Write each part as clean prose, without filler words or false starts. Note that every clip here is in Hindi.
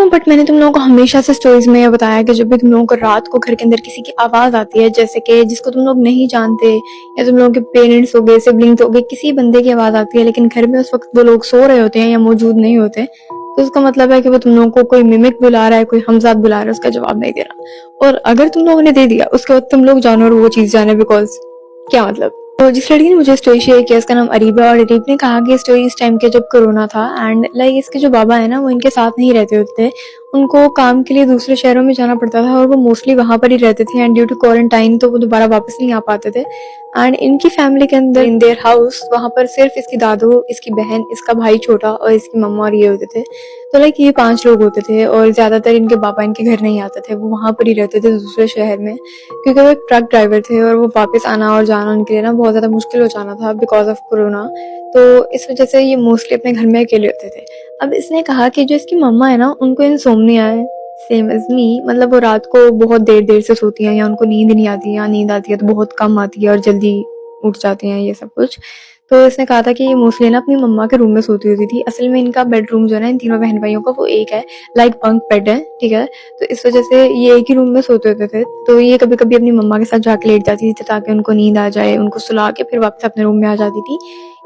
नो, बट मैंने तुम लोगों को हमेशा से स्टोरीज में ये बताया कि जब भी तुम लोगों को रात को घर के अंदर किसी की आवाज आती है, जैसे कि जिसको तुम लोग नहीं जानते, या तुम लोगों के पेरेंट्स हो गए, सिबलिंग्स हो गए, किसी बंदे की आवाज आती है लेकिन घर में उस वक्त वो लोग सो रहे होते हैं या मौजूद नहीं होते, तो उसका मतलब है कि वो तुम लोगों को कोई मिमिक बुला रहा है, कोई हमजाद बुला रहा है, उसका जवाब नहीं दे रहा। और अगर तुम लोगों ने दे दिया उसके बाद तुम लोग जानो और वो चीज जाने, बिकॉज क्या मतलब। तो जिस लड़की ने मुझे स्टोरी शेयर किया उसका नाम अरीब है, और अरीब ने कहा कि स्टोरी इस टाइम के जब कोरोना था, एंड लाइक इसके जो बाबा है ना वो इनके साथ नहीं रहते होते, उनको काम के लिए दूसरे शहरों में जाना पड़ता था और वो मोस्टली वहां पर ही रहते थे, एंड ड्यू टू क्वारंटाइन तो वो दोबारा वापस नहीं आ पाते थे। एंड इनकी फैमिली के अंदर इन देयर हाउस वहां पर सिर्फ इसकी दादू, इसकी बहन, इसका भाई छोटा और इसकी मम्मा और ये होते थे। तो लाइक ये 5 लोग होते थे और ज्यादातर इनके पापा इनके घर नहीं आते थे, वो वहां पर ही रहते थे दूसरे शहर में, क्योंकि वो एक ट्रक ड्राइवर थे और वो वापस आना और जाना उनके लिए ना बहुत ज्यादा मुश्किल हो जाना था बिकॉज ऑफ कोरोना। तो इस वजह से ये मोस्टली अपने घर में अकेले होते थे। अब इसने कहा कि जो इसकी मम्मा है ना उनको इनसोम्निया है, सेम एज मी, मतलब वो रात को बहुत देर देर से सोती हैं, या उनको नींद नहीं आती, या नींद आती है तो बहुत कम आती है और जल्दी उठ जाती हैं, ये सब कुछ। तो इसने कहा था कि ये मोस्टली ना अपनी मम्मा के रूम में सोती होती थी। असल में इनका बेडरूम जो है ना इन तीनों बहन भाइयों का वो एक है, लाइक बंक बेड है, ठीक है। तो इस वजह से ये एक ही रूम में सोते होते थे। तो ये कभी कभी अपनी मम्मा के साथ जाके लेट जाती थी ताकि उनको नींद आ जाए, उनको सुला के फिर वापस अपने रूम में आ जाती थी।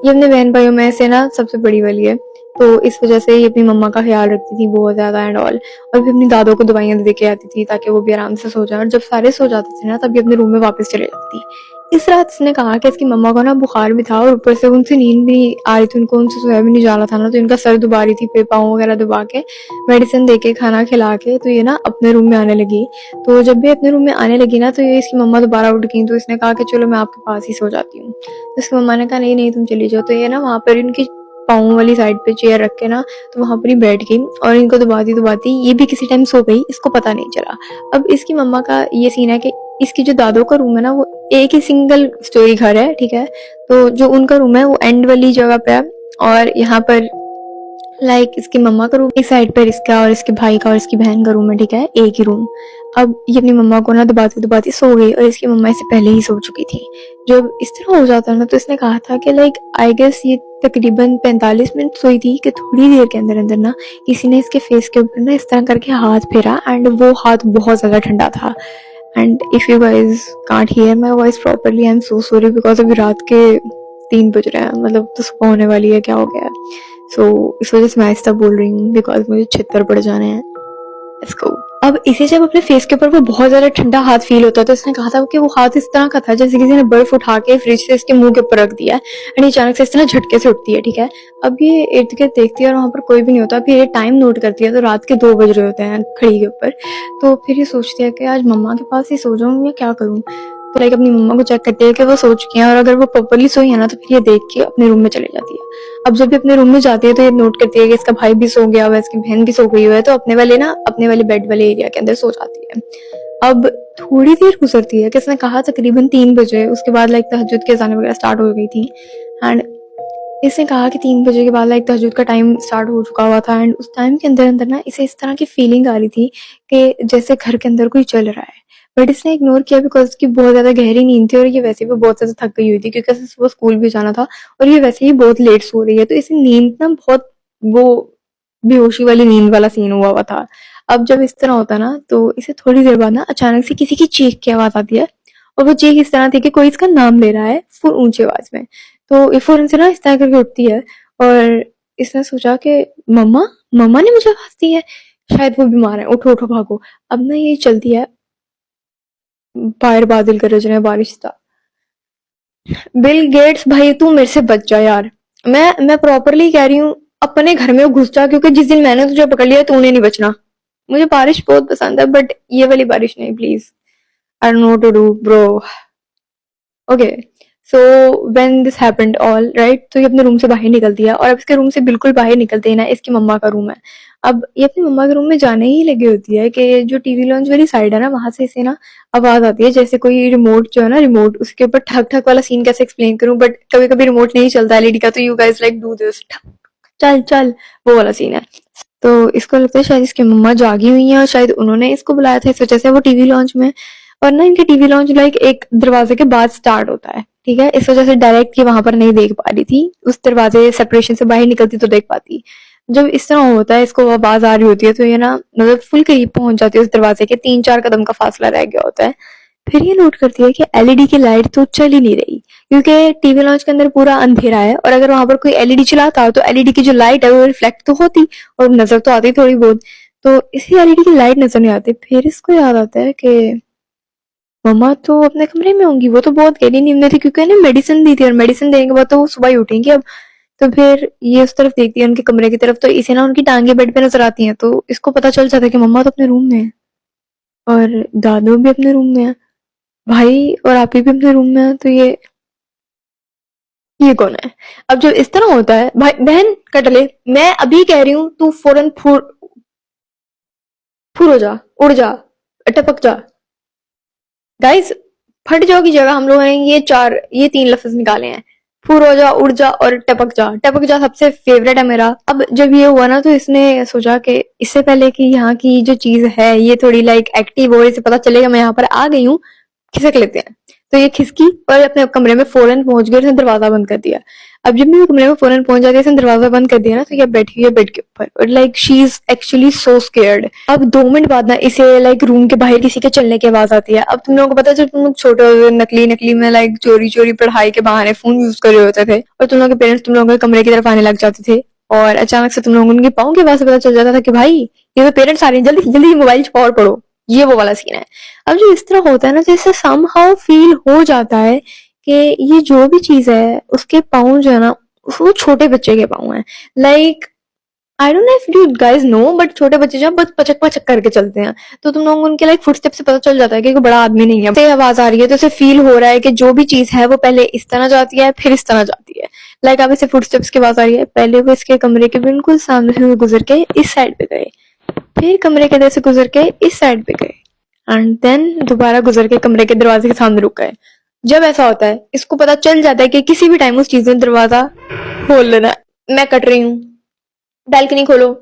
ये अपने बहन भाइयों में से ना सबसे बड़ी वाली है, तो इस वजह से ये अपनी मम्मा का ख्याल रखती थी बहुत ज्यादा एंड ऑल। और फिर अपनी दादों को दवाइयां दे के आती थी ताकि वो भी आराम से सो जाए, और जब सारे सो जाते थे ना तब ये अपने रूम में वापस चले जाती थी। इस रात इसने कहा कि इसकी मम्मा को ना बुखार भी था और ऊपर से उनसे नींद भी नहीं आ रही थी, उनको उनसे सोया भी नहीं जा रहा था ना, तो इनका सर दुबा रही थी, पे पाँव वगैरह दुबा के मेडिसिन दे के खाना खिला के तो ये ना अपने रूम में आने लगी। तो जब भी अपने रूम में आने लगी ना तो ये इसकी मम्मा दोबारा उठ गई, तो इसने कहा कि चलो मैं आपके पास ही सो जाती हूँ। तो इसकी मम्मा ने कहा नहीं नहीं तुम चली जाओ। तो ये ना वहां पर इनकी पाँव वाली साइड पे चेयर रख के ना तो वहां पर ही बैठ गई और इनको दबाती दबाती ये भी किसी टाइम सो गई, इसको पता नहीं चला। अब इसकी मम्मा का ये सीन है कि इसकी जो दादों का रूम है ना वो एक ही सिंगल स्टोरी घर है, ठीक है। तो जो उनका रूम है वो एंड वाली जगह पे है, और यहाँ पर लाइक इसकी मम्मा का रूम एक साइड पर, इसका और इसके भाई का और इसकी बहन का रूम है, ठीक है, एक ही रूम। अब ये अपनी मम्मा को ना दबाती दबाती सो गई और इसकी मम्मा इससे पहले ही सो चुकी थी। जब इस तरह हो जाता है ना तो इसने कहा था कि लाइक आई गेस ये तकरीबन 45 मिनट सोई थी कि थोड़ी देर के अंदर अंदर ना किसी ने इसके फेस के ऊपर ना इस तरह करके हाथ फेरा, एंड वो हाथ बहुत ज्यादा ठंडा था। And if you guys can't hear my voice properly, I am so sorry because अभी रात के 3 बज रहे हैं, मतलब तो सुबह होने वाली है, क्या हो गया है। इस वजह से मैं आहिस्ता बोल रही हूँ बिकॉज मुझे छितर पड़ जाने हैं। इसको अब इसे जब अपने फेस के ऊपर वो बहुत ज्यादा ठंडा हाथ फील होता है तो इसने कहा था कि वो हाथ इस तरह का था जैसे किसी ने बर्फ उठा के फ्रिज से इसके मुंह के ऊपर रख दिया है, एंड अचानक से इस तरह झटके से उठती है, ठीक है। अब ये इर्द गिर्द देखती है और वहां पर कोई भी नहीं होता। फिर ये टाइम नोट करती है तो रात के 2 बज रहे होते हैं खड़ी के ऊपर। तो फिर ये सोचती है कि आज मम्मा के पास ही सो जाऊं या क्या करूं। तो लाइक अपनी मम्मा को चेक करती है कि वो सो चुकी हैं, और अगर वो प्रॉपरली सोई है ना तो फिर ये देख के अपने रूम में चली जाती है। अब जब भी अपने रूम में जाती है तो ये नोट करती है कि इसका भाई भी सो गया हुआ है, इसकी बहन भी सो गई हुई है, तो अपने वाले बेड वाले एरिया के अंदर सो जाती है। अब थोड़ी देर गुजरती है कि इसने कहा तकरीबन 3 बजे, उसके बाद लाइक तहज्जुद की अज़ानें वगैरह स्टार्ट हो गई थी, एंड इसने कहा कि 3 बजे के बाद लाइक तहज्जुद का टाइम स्टार्ट हो चुका हुआ था, एंड उस टाइम के अंदर अंदर ना इसे इस तरह की फीलिंग आ रही थी कि जैसे घर के अंदर कोई चल रहा है। बट इसने इग्नोर किया बिकॉज उसकी बहुत ज्यादा गहरी नींद थी और ये वैसे भी बहुत ज्यादा थक गई हुई थी क्योंकि सुबह स्कूल भी जाना था, और ये वैसे ही बहुत लेट सो रही है, तो इसे नींद ना बहुत वो बेहोशी वाली नींद वाला सीन हुआ हुआ था। अब जब इस तरह होता ना तो इसे थोड़ी देर बाद ना अचानक से किसी की चीख की आवाज आती है, और वो चीख इस तरह थी कि कोई इसका नाम ले रहा है फुल ऊंची आवाज में। तो ये फौरन से ना इस तरह करके उठती है, और इसने सोचा कि मम्मा मम्मा ने मुझे आवाज दी है, शायद वो बीमार है, उठो उठो भागो। अब ना ये चलती है, बाहर बादल गरज रहे हैं, बारिश था। बिल गेट्स भाई तू मेरे से बच जा यार, मैं प्रॉपरली कह रही हूँ, अपने घर में घुस जा, क्योंकि जिस दिन मैंने तुझे पकड़ लिया तूने नहीं बचना। मुझे बारिश बहुत पसंद है बट ये वाली बारिश नहीं, please. I don't know to do bro. Okay, so when this happened all right, तो ये अपने रूम से बाहर निकलती है, और अब इसके रूम से बिल्कुल बाहर निकलते ही ना इसकी मम्मा का रूम है। अब ये अपनी मम्मा के रूम में जाने ही लगी होती है कि जो टीवी लॉन्च वाली साइड है ना वहां से इसे ना आवाज आती है जैसे कोई रिमोट जो है ना, रिमोट उसके ऊपर ठक ठक वाला सीन कैसे एक्सप्लेन करूं, बट कभी कभी रिमोट नहीं चलता एलईडी का, तो you guys like do this, चल चल, वो वाला सीन है। तो इसको लगता है शायद इसकी मम्मा जागी हुई है और शायद उन्होंने इसको बुलाया था, इस वजह से वो टीवी लॉन्च में। और ना इनके टीवी लॉन्च लाइक एक दरवाजे के बाद स्टार्ट होता है, ठीक है, इस वजह से डायरेक्ट ये वहां पर नहीं देख पा रही थी, उस दरवाजे सेपरेशन से बाहर निकलती तो देख पाती। जब इस तरह होता है, इसको आवाज आ रही होती है, तो ये ना मतलब फुल करीब पहुंच जाती है उस दरवाजे के, 3-4 कदम का फासला रह गया होता है। फिर ये नोट करती है कि एलईडी की लाइट तो चल ही नहीं रही, क्योंकि टीवी लॉन्च के अंदर पूरा अंधेरा है, और अगर वहां पर कोई एलईडी चलाता तो एलईडी की जो लाइट है वो रिफ्लेक्ट तो होती और नजर तो आती थोड़ी बहुत, तो इसी एलईडी की लाइट नजर नहीं आती। फिर इसको याद आता है कि मम्मा तो अपने कमरे में होंगी, वो तो बहुत गहरी नींद में थी, क्योंकि उन्हें मेडिसिन दी थी, और मेडिसिन देने के बाद तो वो सुबह ही उठेंगी अब। तो फिर ये उस तरफ देखती है उनके कमरे की तरफ, तो इसे ना उनकी टांगे बेड पे नजर आती हैं, तो इसको पता चल जाता है कि मम्मा तो अपने रूम में है, और दादू भी अपने रूम में है, भाई और आपी भी अपने रूम में है। तो ये कौन है? अब जब इस तरह होता है, भाई बहन कट ले, मैं अभी कह रही हूँ, तू फौरन फुर फुर हो जा, उड़ जा, टपक जा। गाइस, फट जाओ की जगह हम लोगों ने ये 3 लफ्ज निकाले हैं, फुर हो जा, उड़ जा और टपक जा। टपक जा सबसे फेवरेट है मेरा। अब जब ये हुआ ना, तो इसने सोचा कि इससे पहले कि यहाँ की जो चीज है ये थोड़ी लाइक एक्टिव हो, इसे पता चलेगा मैं यहाँ पर आ गई हूँ, खिसक लेते हैं। तो ये खिसकी और अपने कमरे में फौरन पहुंच गई और उसने दरवाजा बंद कर दिया। अब जब भी वो कमरे में फौरन पहुंच जाती है, इसने दरवाजा बंद कर दिया ना, तो ये बैठी है बेड के ऊपर, और like she is actually so scared. अब 2 मिनट बाद ना इसे लाइक रूम के बाहर किसी के चलने की आवाज आती है। अब तुम लोगों को पता है, जब तुम लोग छोटे होते थे, नकली नकली में लाइक चोरी चोरी पढ़ाई के बहाने फोन यूज कर रहे होते थे, और तुम लोगों के पेरेंट्स तुम लोगों के कमरे की तरफ आने लग जाते थे, और अचानक से तुम लोगों उनके पाँव की आवाज से पता चल जाता था कि भाई ये तो पेरेंट्स आ रहे हैं, जल्दी जल्दी मोबाइल छुपाओ और पढ़ो। ये वो वाला सीन है। अब जो इस तरह होता है ना, जैसे समहाउ फील हो जाता है कि ये जो भी चीज है उसके पाँव जो है ना, वो छोटे बच्चे के पाँव हैं। Like I don't know if you guys know, but छोटे बच्चे जब बस पचक पचक करके चलते हैं, तो तुम लोगों को उनके लाइक फुटस्टेप से पता चल जाता है कि कोई बड़ा आदमी नहीं है। से आवाज आ रही है तो उसे फील हो रहा है कि जो भी चीज है वो पहले इस तरह जाती है, फिर इस तरह जाती है। लाइक अब इसे फुटस्टेप्स की आवाज आ रही है, पहले वो इसके कमरे के बिल्कुल सामने से गुजर के इस साइड पे गए, फिर कमरे के अंदर से गुजर के इस साइड पे गए, एंड देन दोबारा गुजर के कमरे के दरवाजे के सामने रुक गए। जब ऐसा होता है, इसको पता चल जाता है कि किसी भी टाइम उस चीज ने दरवाजा खोल लेना है। मैं कट रही हूँ, बैल्कनी खोलो,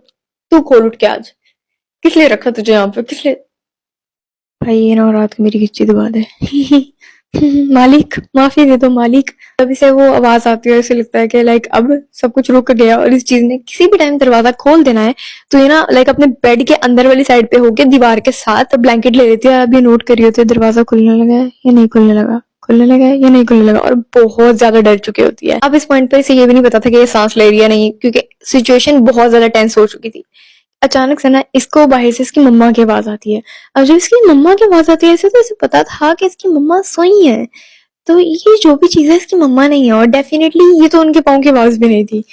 तू खोल उठ के आज, किस लिए रखा तुझे यहाँ पे, किस लिए? भाई ये ना रात को मेरी किच्ची दबा दे। मालिक माफी दे दो मालिक। तभी से वो आवाज आती है, ऐसे लगता है कि लाइक अब सब कुछ रुक गया, और इस चीज ने किसी भी टाइम दरवाजा खोल देना है। तो ये ना लाइक अपने बेड के अंदर वाली साइड पे होके दीवार के साथ ब्लैंकेट ले लेती है। अब ये नोट करी होती है दरवाजा खुलने लगा है या नहीं खुलने लगा, खुलने लगा है या नहीं खुलने लगा, और बहुत ज्यादा डर चुकी होती है। अब इस पॉइंट पे इसे ये भी नहीं पता था कि ये सांस ले रही है नहीं, क्योंकि सिचुएशन बहुत ज्यादा टेंस हो चुकी थी। अचानक से ना इसको बाहर से इसकी मम्मा की आवाज आती है। अब जब इसकी मम्मा की आवाज आती है, ऐसे तो इसे पता था कि इसकी मम्मा सोई है, तो ये जो भी चीज है इसकी मम्मा नहीं है, और डेफिनेटली ये तो उनके पाँव की आवाज भी नहीं थी।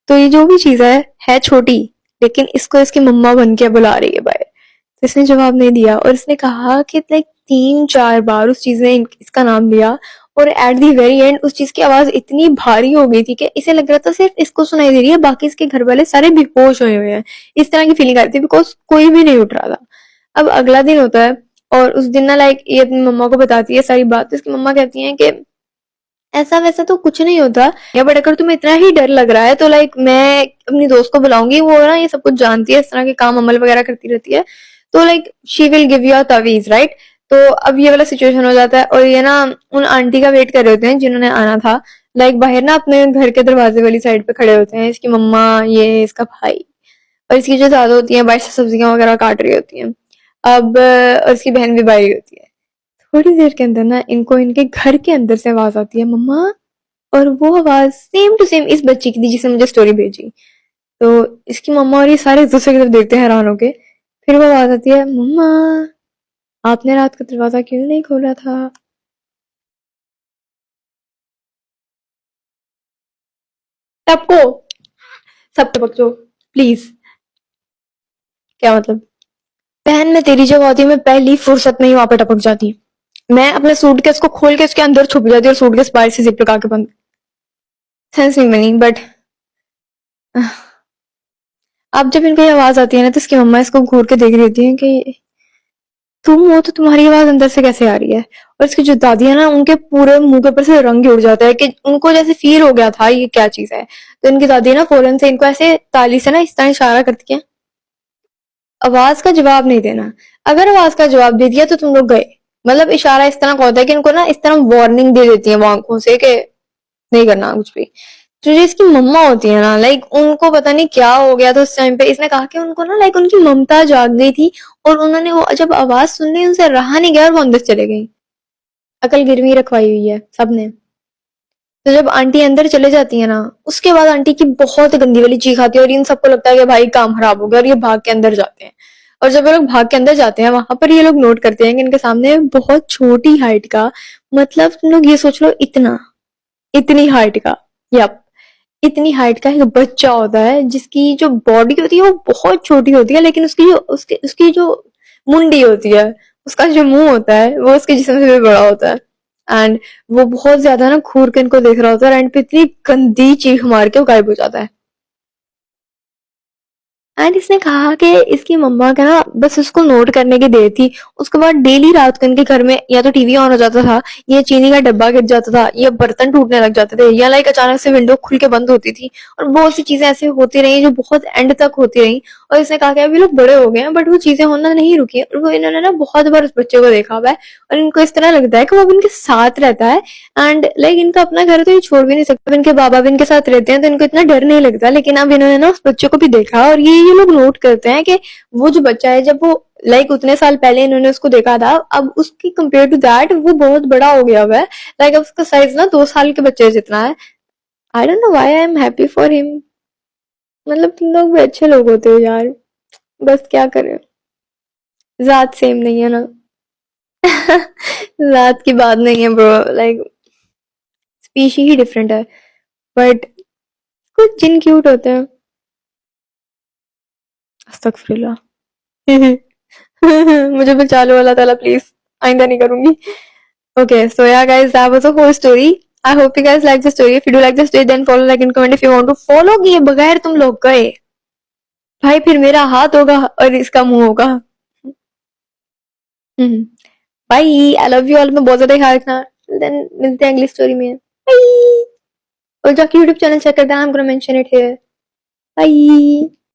तो ये जो भी चीज है छोटी, लेकिन इसको इसकी मम्मा बन के बुला रही है बाहर। तो इसने जवाब नहीं दिया, और इसने कहा कि लाइक 3-4 बार उस चीज ने इसका नाम लिया, और एट दी वेरी एंड उस चीज की आवाज इतनी भारी हो गई थी कि इसे लग रहा था सिर्फ इसको सुनाई दे रही है, बाकी इसके घर वाले सारे बेहोश हुए हुए हैं। इस तरह की फीलिंग आ रही थी, बिकॉज कोई भी नहीं उठ रहा था। अब अगला दिन होता है, और उस दिन ना लाइक ये अपनी मम्मा को बताती है सारी बात। तो इसकी मम्मा कहती है कि ऐसा वैसा तो कुछ नहीं होता, या बट अगर तुम्हें इतना ही डर लग रहा है तो लाइक मैं अपनी दोस्त को बुलाऊंगी, वो ना ये सब कुछ जानती है, इस तरह के काम अमल वगैरह करती रहती है, तो like she will give you a तवीज, राइट? तो अब ये वाला सिचुएशन हो जाता है, और ये ना उन आंटी का वेट कर रहे होते हैं जिन्होंने आना था। लाइक बाहर ना अपने घर के दरवाजे वाली साइड पे खड़े होते हैं इसकी मम्मा, ये इसका भाई, और इसकी जो ज्यादा होती है बाहर से सब्जियां वगैरह काट रही होती हैं। अब और इसकी बहन भी बाहर होती है। थोड़ी देर के अंदर ना इनको इनके घर के अंदर से आवाज आती है, मम्मा। और वो आवाज सेम टू सेम इस बच्ची की थी जिसने मुझे स्टोरी भेजी। तो इसकी मम्मा और ये सारे एक दूसरे की तरफ देखते हैं हैरान होके। फिर वो आवाज आती है, मम्मा आपने रात को दरवाजा क्यों नहीं खोला था? टपको, सब टपक जाओ प्लीज। क्या मतलब? बहन मैं तेरी जगह होती, मैं पहली फुर्सत में ही वहां पर टपक जाती। मैं अपने सूटकेस को खोल के उसके अंदर छुप जाती और सूटकेस बाहर से जिप लगा के बंद। सेंस नहीं बनी, बट अब जब इनको ये आवाज आती है ना, तो इसकी मम्मा इसको घूर के देख रही होती है कि तुम हो तो तुम्हारी आवाज अंदर से कैसे आ रही है? और इसकी जो दादी है ना, उनके पूरे मुंह के ऊपर से रंग ही उड़ जाता है कि उनको जैसे फील हो गया था ये क्या चीज है। तो इनकी दादी ना फौरन से इनको ऐसे ताली से ना इस तरह इशारा करती है, आवाज का जवाब नहीं देना। अगर आवाज का जवाब दे दिया तो तुम लोग गए। मतलब इशारा इस तरह का होता है कि इनको ना इस तरह वार्निंग दे देती है वो आंखों से कि नहीं करना कुछ भी। तो जो इसकी मम्मा होती है ना, लाइक उनको पता नहीं क्या हो गया था उस टाइम पे, इसने कहा कि उनको ना लाइक उनकी ममता जाग गई थी, और उन्होंने वो जब आवाज सुननी उनसे रहा नहीं गया और वो अंदर चले गई। अकल गिरवी रखवाई हुई है सबने। तो जब आंटी अंदर चले जाती है ना, उसके बाद आंटी की बहुत गंदी वाली चीख आती है, और इन सबको लगता है कि भाई काम खराब हो गया, और ये भाग के अंदर जाते हैं। और जब ये लोग भाग के अंदर जाते हैं, वहां पर ये लोग नोट करते हैं कि इनके सामने बहुत छोटी हाइट का, मतलब तुम लोग ये सोच लो, इतना, इतनी हाइट का, यप, इतनी हाइट का एक बच्चा होता है, जिसकी जो बॉडी होती है वो बहुत छोटी होती है, लेकिन उसकी जो उसकी जो मुंडी होती है, उसका जो मुंह होता है वो उसके जिस्म से भी बड़ा होता है। एंड वो बहुत ज्यादा ना घूर के इनको देख रहा होता है, एंड पे इतनी गंदी चीख मार के वो गायब हो जाता है। एंड इसने कहा कि इसकी मम्मा का ना बस उसको नोट करने की देर थी। उसके बाद डेली रात को इनके घर में या तो टीवी ऑन हो जाता था, या चीनी का डब्बा गिर जाता था, या बर्तन टूटने लग जाते थे, या लाइक अचानक से विंडो खुल के बंद होती थी, और बहुत सी चीजें ऐसे होती रही जो बहुत एंड तक होती रही। और इसने कहा कि अभी लोग बड़े हो गए हैं, बट वो चीजें होना नहीं रुकी, और वो इन्होंने ना बहुत बार उस बच्चे को देखा हुआ है, और इनको इस तरह लगता है कि वो अब इनके साथ रहता है। एंड लाइक इनका अपना घर तो ये छोड़ भी नहीं सकता, अब इनके बाबा भी इनके साथ रहते हैं तो इनको इतना डर नहीं लगता। लेकिन अब इन्होंने ना उस बच्चे को भी देखा, और ये लोग नोट करते हैं कि वो जो बच्चा है, जब वो लाइक उतने साल पहले इन्होंने उसको देखा था, अब उसकी कंपेयर टू दैट वो बहुत बड़ा हो गया हुआ है। लाइक अब उसका साइज ना 2 साल के बच्चे जितना है। आई don't know why I am happy for him. मतलब तुम लोग भी अच्छे लोग होते हो यार, बस क्या करें, जात सेम नहीं है ना। जात की बात नहीं है ब्रो, लाइक स्पीशी ही डिफरेंट है, बट कुछ जिन क्यूट होते हैं। अस्तगफिरुल्लाह। मुझे बचा लो अल्लाह ताला प्लीज, आइंदा नहीं करूंगी। Okay, so yeah, guys, that was a whole story. I hope you guys like the story. If you do like the story, then follow, like, and comment if you want to follow. ये बगैर तुम लोग गए भाई, फिर मेरा हाथ होगा और इसका मुंह होगा। Bye, I love you all. में बहुत ज्यादा ख्याल रखना। देन मिलते हैं अगली स्टोरी में। बाय। और जाके यूट्यूब चैनल चेक कर देना, I am gonna mention it here. Bye.